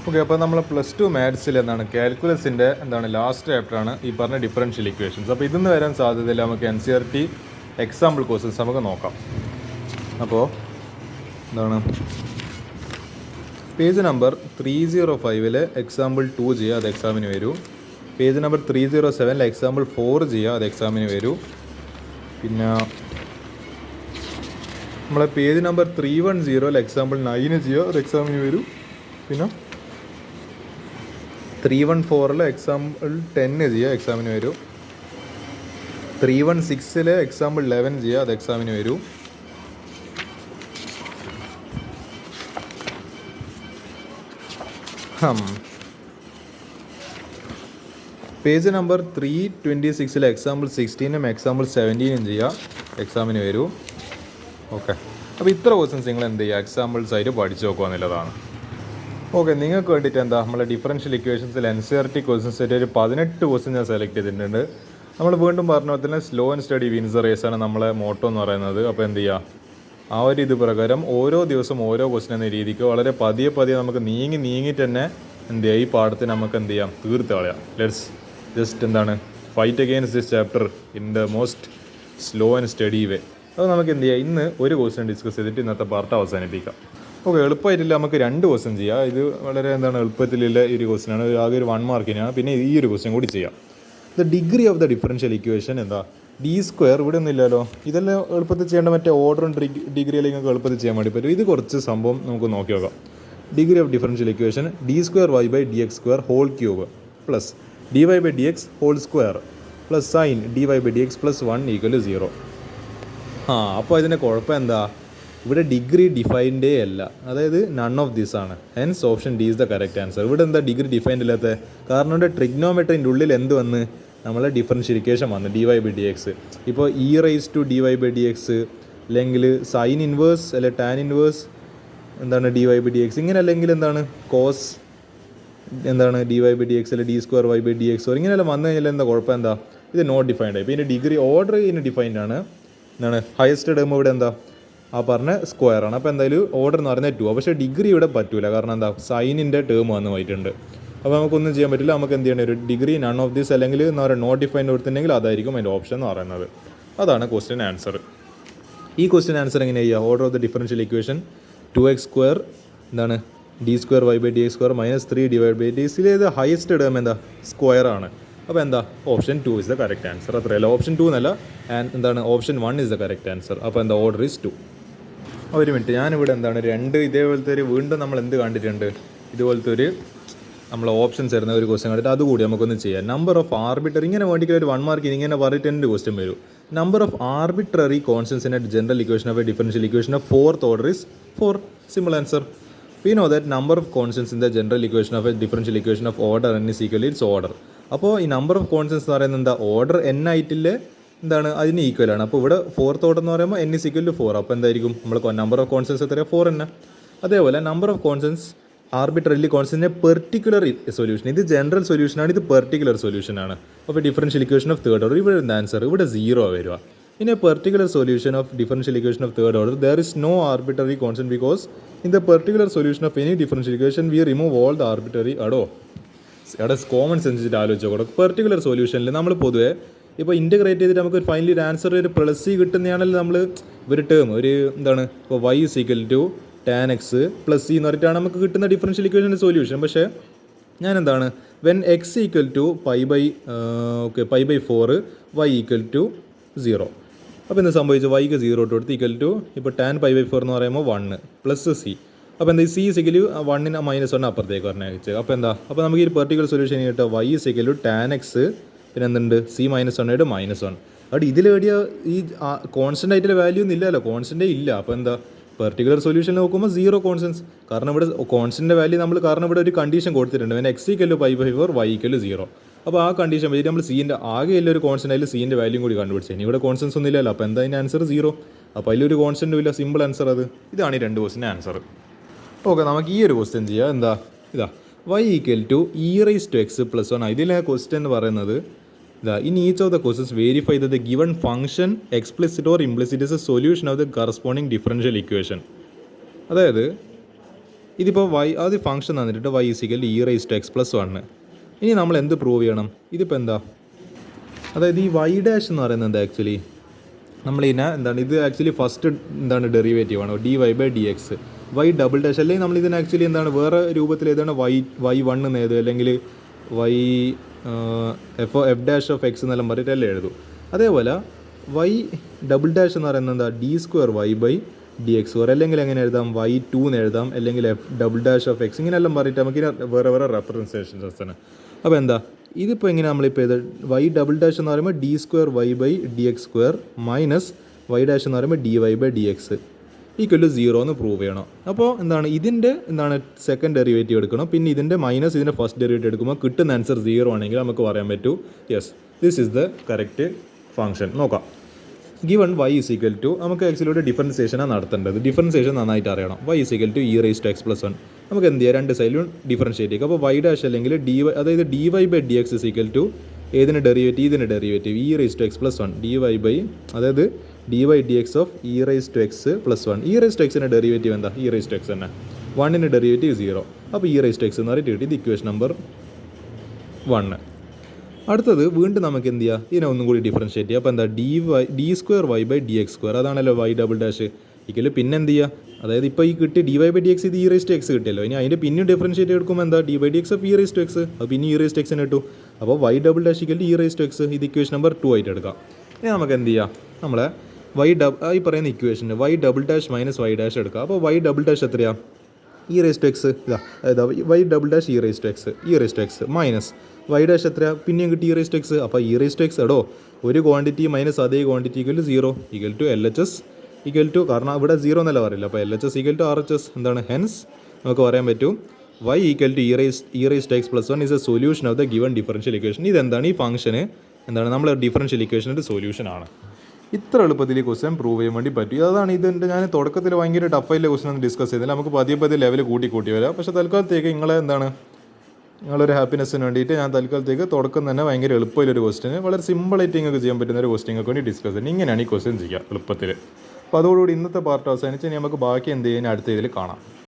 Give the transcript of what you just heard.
Okay, അപ്പോൾ നമ്മൾ +2 മാത്സിൽ എന്താണ് കാൽക്കുലസിൻ്റെ ലാസ്റ്റ് ചാപ്റ്ററാണ് ഈ പറഞ്ഞ ഡിഫറൻഷ്യൽ ഇക്വേഷൻസ്. അപ്പോൾ ഇതിന്ന് വരാൻ സാധ്യതയില്ല. നമുക്ക് NCERT എക്സാമ്പിൾ ക്വസ്റ്റ്യൻസ് നമുക്ക് നോക്കാം. അപ്പോൾ പേജ് നമ്പർ 305 എക്സാമ്പിൾ 2 ചെയ്യുക, അത് എക്സാമിന് വരൂ. പേജ് നമ്പർ 307 എക്സാമ്പിൾ 4 ചെയ്യുക, അത് എക്സാമിന് വരൂ. പിന്നെ നമ്മളെ പേജ് നമ്പർ 310 എക്സാമ്പിൾ 9 ചെയ്യുക, അത് എക്സാമിന് വരൂ. പിന്നെ 314 എക്സാമ്പിൾ 10 ചെയ്യുക, എക്സാമിന് വരൂ. 316 എക്സാമ്പിൾ 11 ചെയ്യുക, അത് എക്സാമിന് വരൂ. പേജ് നമ്പർ 326 എക്സാമ്പിൾ 16 എക്സാമ്പിൾ 17 ചെയ്യുക, എക്സാമിന് വരൂ. ഓക്കെ, അപ്പോൾ ഇത്ര ക്വസ്റ്റ്യൻസ് നിങ്ങൾ എന്ത് ചെയ്യുക, എക്സാമ്പിൾസ് ആയിട്ട് പഠിച്ചു നോക്കുക എന്നുള്ളതാണ്. ഓക്കെ, നിങ്ങൾക്ക് വേണ്ടിയിട്ട് നമ്മളെ ഡിഫറൻഷ്യൽ ഇക്വേഷൻസിൽ NCERT ക്വസ്റ്റ്യൻസ് ആയിട്ട് ഒരു 18 ക്വസ്റ്റ്യൻ ഞാൻ സെലക്ട് ചെയ്തിട്ടുണ്ട്. നമ്മൾ വീണ്ടും പറഞ്ഞ പോലെ തന്നെ slow and steady wins the race ആണ് നമ്മളെ മോട്ടോ എന്ന് പറയുന്നത്. അപ്പോൾ എന്ത് ചെയ്യുക, ആ ഒരു ഇത് പ്രകാരം ഓരോ ദിവസം ഓരോ ക്വസ്റ്റ്യൻ എന്ന രീതിക്ക് വളരെ പതിയെ നമുക്ക് നീങ്ങിയിട്ട് തന്നെ എന്ത് ചെയ്യുക, ഈ പാഠത്തിന് നമുക്ക് എന്ത് ചെയ്യാം, തീർത്ത് കളയാം. Let's just fight against this chapter in the most slow and study way. അപ്പോൾ നമുക്ക് എന്ത് ചെയ്യാം, ഇന്ന് ഒരു ക്വസ്റ്റ്യൻ ഡിസ്കസ് ചെയ്തിട്ട് ഇന്നത്തെ പാർട്ട് അവസാനിപ്പിക്കാം. ഓക്കെ, എളുപ്പമായിട്ടില്ല, നമുക്ക് 2 ക്വസ്റ്റ്യൻ ചെയ്യാം. ഇത് വളരെ എളുപ്പത്തിലുള്ള ഒരു ക്വസ്റ്റ്യനാണ്, ആകെ ഒരു 1 മാർക്കിനാണ്. പിന്നെ ഈ ഒരു ക്വസ്റ്റ്യൻ കൂടി ചെയ്യാം. The degree of the differential equation d². ഇവിടെ ഒന്നും ഇല്ലല്ലോ, ഇതെല്ലാം എളുപ്പത്തിൽ ചെയ്യേണ്ട. മറ്റേ ഓർഡറും ഡിഗ്രി അല്ലെങ്കിൽ നിങ്ങൾക്ക് എളുപ്പത്തിൽ ചെയ്യാൻ വേണ്ടി പറ്റും. ഇത് കുറച്ച് സംഭവം നമുക്ക് നോക്കി നോക്കാം. Degree of differential equation d²y/dx² whole cube plus dy/dx whole square plus sine dy/dx + 1 = 0. അപ്പോൾ ഇതിൻ്റെ കുഴപ്പം എന്താ, ഇവിടെ ഡിഗ്രി ഡിഫൈൻഡേ അല്ല, അതായത് നൺ ഓഫ് ദിസ് ആണ്. Hence option D is the correct answer. ഇവിടെ എന്താ ഡിഗ്രി ഡിഫൈൻഡ് ഇല്ലാത്ത കാരണം, ഇവിടെ ട്രിഗ്നോമെട്രിൻ്റെ ഉള്ളിൽ എന്ത് വന്ന് നമ്മളെ ഡിഫറൻഷ്യൽ ഇക്വേഷൻ വന്ന് dy/dx. ഇപ്പോൾ e⁻dy/dx അല്ലെങ്കിൽ സൈൻ ഇൻവേഴ്സ് അല്ലെ ടാൻ ഇൻവേഴ്സ് dy/dx, ഇങ്ങനെ അല്ലെങ്കിൽ കോസ് dy/dx അല്ലെ d²y/dx ഇങ്ങനെയെല്ലാം വന്നു കഴിഞ്ഞാൽ എന്താ കുഴപ്പം, എന്താ ഇത് നോട്ട് ഡിഫൈൻഡ് ആയി. ഇപ്പോൾ ഇതിൻ്റെ ഡിഗ്രി ഓർഡർ ഇതിന് ഡിഫൈൻഡ് ആണ്. ഹയസ്റ്റ് ടേം ഇവിടെ ആ പറഞ്ഞ സ്ക്വയർ ആണ്. അപ്പോൾ എന്തായാലും ഓർഡർ എന്ന് പറയുന്നത് 2. പക്ഷേ ഡിഗ്രി ഇവിടെ പറ്റൂല, കാരണം എന്താ സൈനിൻ്റെ ടേം വന്ന് പോയിട്ടുണ്ട്. അപ്പോൾ നമുക്കൊന്നും ചെയ്യാൻ പറ്റില്ല. നമുക്ക് എന്ത് ചെയ്യണം, ഒരു ഡിഗ്രി നൺ ഓഫ് ദിസ് അല്ലെങ്കിൽ നോട്ട് ഡിഫൈൻഡ് കൊടുത്തിട്ടുണ്ടെങ്കിൽ അതായിരിക്കും അതിൻ്റെ ഓപ്ഷൻ എന്ന് പറയുന്നത്. അതാണ് ക്വസ്റ്റ്യൻ ആൻസർ. ഈ ക്വസ്റ്റ്യൻ ആൻസർ എങ്ങനെ ചെയ്യുക, order of the differential equation 2x² d²y/dx² - 3 / dx highest term square ആണ്. അപ്പോൾ option 2 is the correct answer. അത്രയല്ല, ഓപ്ഷൻ 2 എന്നല്ല, option 1 is the correct answer. അപ്പോൾ ഓർഡർ ഈസ് 2. ഒരു മിനിറ്റ്, ഞാനിവിടെ 2 ഇതേപോലത്തെ ഒരു വീണ്ടും നമ്മൾ എന്ത് കണ്ടിട്ടുണ്ട്, ഇതുപോലത്തെ ഒരു നമ്മൾ ഓപ്ഷൻസ് തരുന്ന ഒരു ക്വസ്റ്റ്യൻ കണ്ടിട്ട് അതുകൂടി നമുക്കൊന്ന് ചെയ്യാം. നമ്പർ ഓഫ് ആർബിട്രറി, ഇങ്ങനെ വേണ്ടിയിട്ട് ഒരു 1 മാർക്ക് ഇങ്ങനെ പറഞ്ഞിട്ട് എൻ്റെ ക്വസ്റ്റ്യൻ വരും. Number of arbitrary constants in A general equation of A differential equation of 4th order is 4. Simple answer. We know that number of constants in the general equation of a differential equation of order n is equal to its order. അപ്പോൾ ഈ number of constants എന്ന് പറയുന്നത് order n ആയിട്ടില്ലേ അതിന് equal ആണ്. അപ്പോൾ ഇവിടെ 4th order എന്ന് പറയുമ്പോൾ n is equal to 4. അപ്പോൾ എന്തായിരിക്കും നമ്മൾ നമ്പർ ഓഫ് കോൺസ്റ്റൻസ് എത്രയാണ്, 4 തന്നെ. അതേപോലെ നമ്പർ ഓഫ് കോൺസ്റ്റൻസ് ആർബിട്രറിലി കോൺസ്റ്റൻറ്റിൻ്റെ പെർട്ടിക്കുലർ സൊല്യൂഷൻ, ഇത് ജനറൽ സൊല്യൂഷനാണ്, ഇത് പെർട്ടിക്കുലർ സൊല്യൂഷനാണ്. അപ്പോൾ differential equation of 3rd order, ഇവിടെ ആൻസർ ഇവിടെ 0 വരിക. In a particular solution of differential equation of 3rd order, there is no arbitrary constant because in the particular solution of any differential equation, we remove all the arbitrary. Common sense വെച്ചിട്ട് ആലോചിച്ച് നോക്കണം. Particular സൊല്യൂഷനിൽ നമ്മൾ പൊതുവെ ഇപ്പോൾ integrate ചെയ്തിട്ട് നമുക്ക് ഒരു ഫൈനലി ഒരു ആൻസർ ഒരു +c കിട്ടുന്നതാണല്ലോ. നമ്മൾ ഒരു ടേം ഒരു ഇപ്പോൾ y = tan x + c എന്ന് പറഞ്ഞിട്ടാണ് നമുക്ക് കിട്ടുന്ന ഡിഫറൻഷ്യൽ ഇക്വേഷൻ്റെ സൊല്യൂഷൻ. പക്ഷേ ഞാൻ when x = π/4 y = 0. അപ്പോൾ എന്ത് സംഭവിച്ചു, y ക്ക് 0 ഇട്ട് കൊടുത്ത് ഇപ്പോൾ tan π/4 എന്ന് പറയുമ്പോൾ 1 + c. അപ്പോൾ c = 1 - 1 അപ്പുറത്തേക്ക് പറഞ്ഞാൽ. അപ്പോൾ നമുക്ക് ഈ പെർട്ടിക്കുലർ സൊല്യൂഷൻ കിട്ടുക y = tan x പിന്നെ c - 1 -1. അവിടെ ഇതിൽ എവിടെയാ ഈ കോൺസ്റ്റൻ്റ് ആയിട്ടുള്ള വാല്യൂ ഒന്നും ഇല്ലല്ലോ, കോൺസ്റ്റൻ്റേ ഇല്ല. അപ്പോൾ പെർട്ടിക്കുലർ സൊല്യൂഷൻ നോക്കുമ്പോൾ 0 കോൺസ്റ്റൻസ്, കാരണം ഇവിടെ കോൺസ്റ്റൻ്റെ വാല്യൂ നമ്മൾ കാരണം ഇവിടെ ഒരു കണ്ടീഷൻ കൊടുത്തിട്ടുണ്ട്, when x = π/4 y = 0. അപ്പോൾ ആ കണ്ടീഷൻ വെച്ചിട്ട് നമ്മൾ സീൻ്റെ ആകെയുള്ള ഒരു കോൺസ്റ്റൻ്റ് അതിൽ സീൻ്റെ വാല്യൂ കൂടി കണ്ടുപിടിച്ചു. ഇനി ഇവിടെ കോൺസ്റ്റൻസ് ഒന്നും ഇല്ലല്ലോ, അപ്പോൾ അതിൻ്റെ ആൻസർ 0. അപ്പോൾ അതിലൊരു കോൺസ്റ്റൻറ്റും ഇല്ല, സിമ്പിൾ ആൻസർ അത്. ഇതാണ് ഈ 2 ക്വസ്റ്റിൻ്റെ ആൻസർ. ഓക്കെ, നമുക്ക് ഈ ഒരു ക്വസ്റ്റ്യൻ ചെയ്യാം. y = e⁻x + 1. ഇതിലെ ക്വസ്റ്റ്യൻ എന്ന് പറയുന്നത് in each of the questions verify that the given function explicit or implicit is a solution of the corresponding differential equation. അതായത് ഇതിപ്പോൾ ആദ്യം ഫംഗ്ഷൻ തന്നിട്ട് y is equal e raise to x plus 1. ഇനി നമ്മൾ എന്ത് പ്രൂവ് ചെയ്യണം? ഇതിപ്പോൾ എന്താ, അതായത് ഈ y ഡാഷ് എന്ന് പറയുന്നത് എന്താ ആക്ച്വലി എന്താണ് ഇത് ആക്ച്വലി ഫസ്റ്റ് എന്താണ് ഡെറിവേറ്റീവ് ആണ് dy/dx. y ഡബിൾ ഡാഷ് അല്ലെങ്കിൽ നമ്മൾ ഇതിന് ആക്ച്വലി എന്താണ് വേറെ രൂപത്തിൽ ഏതാണ് y1 എന്ന് എഴുതും, അല്ലെങ്കിൽ എഫ് ഡാഷ് ഓഫ് എക്സ് എന്നെല്ലാം പറഞ്ഞിട്ടല്ലേ എഴുതും. അതേപോലെ y ഡബിൾ ഡാഷ് എന്ന് പറയുന്നത് എന്താ d2y/dx2, അല്ലെങ്കിൽ എങ്ങനെ എഴുതാം y2 എന്ന് എഴുതാം, അല്ലെങ്കിൽ F double dash of X ഇങ്ങനെയെല്ലാം പറഞ്ഞിട്ട് നമുക്ക് വേറെ വേറെ റെപ്രസെൻറ്റേഷൻസ് ആണ്. അപ്പോൾ എന്താ ഇതിപ്പോൾ എങ്ങനെ നമ്മളിപ്പോൾ ഇത് y ഡബിൾ ഡാഷ് എന്ന് പറയുമ്പോൾ d2y/dx2 മൈനസ് y ഡാഷ് എന്ന് പറയുമ്പോൾ dy/dx ഈക്വൽ ടു 0 എന്ന് പ്രൂവ് ചെയ്യണം. അപ്പോൾ എന്താണ് ഇതിൻ്റെ സെക്കൻഡ് ഡെറിവേറ്റീവ് എടുക്കണം, പിന്നെ ഇതിൻ്റെ മൈനസ് ഇതിൻ്റെ ഫസ്റ്റ് ഡെറിവേറ്റീവ് എടുക്കുമ്പോൾ കിട്ടുന്ന ആൻസർ 0 ആണെങ്കിൽ നമുക്ക് പറയാൻ പറ്റൂ yes this is the correct function. നോക്കാം. Given y is equal to നമുക്ക് ആക്ച്വലി ഒരു ഡിഫറൻസിയേഷനാണ് നടത്തേണ്ടത്. ഡിഫറൻസിയേഷൻ നന്നായിട്ട് അറിയണം. y is equal to e raise to x plus 1. നമുക്ക് എന്ത് ചെയ്യാം, രണ്ട് സൈഡിലും ഡിഫറൻഷിയേറ്റ് ചെയ്യുക. അപ്പോൾ y ഡാഷ് അല്ലെങ്കിൽ അതായത് dy/dx ഈസ് ഈക്വൽ ടു ഏതിൻ്റെ ഡെറിവേറ്റീവ്, ഇതിൻ്റെ derivative e raise to x plus 1 അതായത് dy/dx of e raise to x plus 1. E raise to എക്സിൻ്റെ ഡെറിവേറ്റീവ് എന്താ, ഇ റൈസ് ടു എക്സ് തന്നെ. 1ൻ്റെ ഡെറിവേറ്റീവ് 0. അപ്പോൾ ഇ റൈസ് ടു എക്സ് എന്ന് പറഞ്ഞിട്ട് ഇത് ഇക്വേഷൻ നമ്പർ 1. അടുത്തത് വീണ്ടും നമുക്ക് എന്ത് ചെയ്യുക, ഇതിനെ ഒന്നും കൂടി ഡിഫറൻഷിയേറ്റ് ചെയ്യുക. അപ്പോൾ എന്താ d2y/dx2 അതാണല്ലോ y ഡബിൾ ഡാഷ് ഈക്വൽ പിന്നെ എന്ത് ചെയ്യുക, അതായത് ഇപ്പോൾ ഈ കിട്ടി dy/dx ഇത് ഇ റൈസ് ടു എക്സ് കിട്ടിയല്ലോ, ഇനി അതിൻ്റെ പിന്നെ ഡിഫറൻഷിയേറ്റ് എടുക്കുമ്പോൾ എന്താ d/dx of e raise to x, അത് പിന്നെ ഇ റൈസ് ടു എക്സിന് കിട്ടും. അപ്പോൾ y double dash equal e raise to x ഇത് ഇക്വേഷൻ നമ്പർ 2 ആയിട്ട് എടുക്കാം. ഇനി നമുക്ക് എന്ത് ചെയ്യാം, നമ്മളെ ഈ പറയുന്ന ഇക്വേഷന് y double dash minus y dash എടുക്കുക. അപ്പോൾ y ഡബിൾ ഡാഷ് എത്രയാണ്, ഇ റൈസ് ടു എക്സ് അതായത് y double dash e raise to x minus y dash എത്രയാണ്, പിന്നെയും കിട്ടി ഇ റൈസ് ടു എക്സ്. അപ്പോൾ ഇ റൈസ് ടു എക്സ് എടോ ഒരു ക്വാണ്ടിറ്റി മൈനസ് അതേ quantity equal to 0 equal to LHS equal to, കാരണം ഇവിടെ 0 എന്നല്ല പറയില്ല, അപ്പോൾ LHS ഈക്വൽ ടു RHS എന്താണ്, ഹെൻസ് നമുക്ക് പറയാൻ പറ്റും y equal to e raise to x plus 1 is a solution of the given differential equation. ഇതെന്താണ്, ഈ ഫംഗ്ഷന് എന്താണ് നമ്മൾ ഡിഫറൻഷ്യൽ ഇക്വേഷൻ്റെ സൊല്യൂഷൻ ആണ്. ഇത്ര എളുപ്പത്തിൽ ഈ ക്വസ്റ്റ്യൻ പ്രൂവ് ചെയ്യാൻ വേണ്ടി പറ്റും. അതാണ് ഇതിൻ്റെ ഞാൻ തുടക്കത്തിൽ ഭയങ്കര ടഫായിട്ടുള്ള ക്വസ്റ്റ്യൻ ഒന്നും ഡിസ്കസ് ചെയ്തില്ല, നമുക്ക് പതിയെ ലെവൽ കൂട്ടി വരാം. പക്ഷേ തൽക്കാലത്തേക്ക് നിങ്ങളൊരു ഹാപ്പിനെസ്സിന് വേണ്ടിയിട്ട് ഞാൻ തൽക്കാലത്തേക്ക് തുടക്കം തന്നെ ഭയങ്കര എളുപ്പമുള്ളൊരു ക്വസ്റ്റ്യൻ, വളരെ സിമ്പിളായിട്ട് നിങ്ങൾക്ക് ചെയ്യാൻ പറ്റുന്ന ഒരു ക്വസ്റ്റ്യങ്ങൾക്ക് വേണ്ടി ഡിസ്കസ് ചെയ്യുന്നത്. ഇങ്ങനെയാണ് ഈ ക്വസ്റ്റ്യൻ ചെയ്യുക എളുപ്പത്തിൽ. അപ്പോൾ അതോടുകൂടി ഇന്നത്തെ പാർട്ട് അവസാനിച്ച് ഇനി നമുക്ക് ബാക്കി എന്ത് ചെയ്യാൻ അടുത്ത ഇതിൽ കാണാം.